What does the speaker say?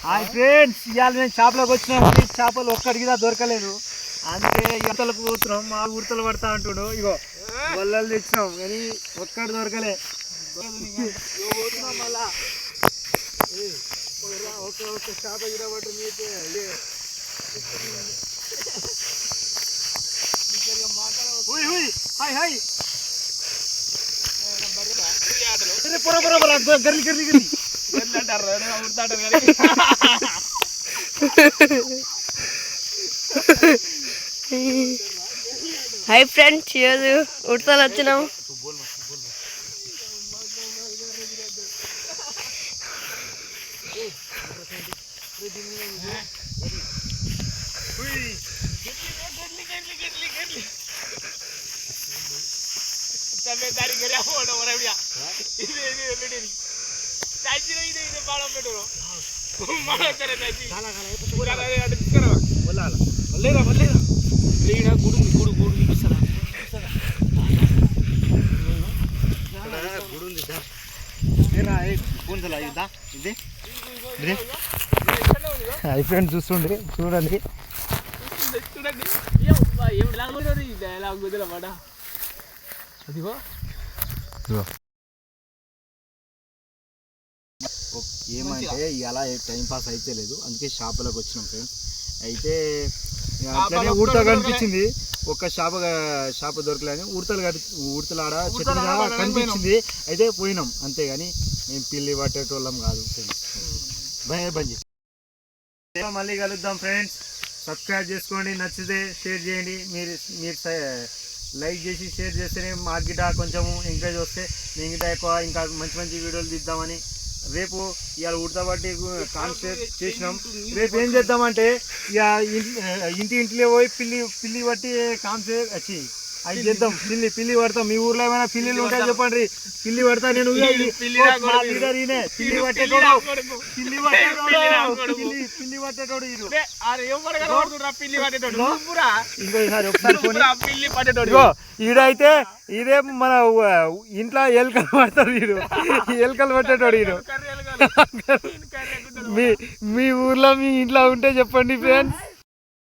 Hi friends, ఇవాళ మేము చేపలోకి వచ్చినాం. చేపలు ఒక్కడికి దొరకలేదు, అందుకే ఈతలకు పోతున్నాం. మా ఉడతలు పడతా అంటుడు. ఇగో వల్లలు తెచ్చినాం కానీ ఒక్కడు దొరకలే. మళ్ళా ఒక చేప ఇరవట్టు మీకే హాయ్ హాయ్ గర్లి గర్లి గర్లి హాయ్ ఫ్రెండ్స్, ఈరోజు ఉడతలు వచ్చినాము. హాయ్ ఫ్రెండ్స్, చూస్తుండే చూడండి. ఏమంటే ఇలా టైం పాస్ అయితే లేదు, అందుకే షాపులోకి వచ్చినాం ఫ్రెండ్స్. అయితే అట్లనే ఉడత కనిపించింది. ఒక్క షాప్ దొరకలేని ఉడతలు ఆడ చెట్టు కనిపించింది. అయితే పోయినాం అంతేగాని మేము పిల్లి పట్టేటోళ్ళం కాదు ఫ్రెండ్స్. బంజీ మళ్ళీ కలుద్దాం ఫ్రెండ్స్. సబ్స్క్రైబ్ చేసుకోండి, నచ్చితే షేర్ చేయండి. మీరు లైక్ చేసి షేర్ చేస్తేనే మా గిట కొంచెం ఎంకరేజ్ వస్తే మేము గిట ఎక్కువ ఇంకా మంచి మంచి వీడియోలు తీద్దామని. రేపు ఇవాళ ఉడతబట్టి కాన్సెప్ట్ చేసినాం. రేపు ఏం చేద్దామంటే ఇక ఇంటిలో పోయి పిల్లి బట్టి కాన్సెప్ట్ వచ్చి అది చేద్దాం. పిల్లి పడతాం. మీ ఊర్లో ఏమైనా పిల్లిలు ఉంటాయి చెప్పండి. పిల్లి పడతా నేను. పిల్లి పట్టేటోడు ఈడైతే ఇదే మన ఇంట్లో ఎలుకలు పడతాడు. ఎలుకలు పట్టేటోడు ఈడు. మీ ఊర్లో మీ ఇంట్లో ఉంటే చెప్పండి ఫ్రెండ్స్.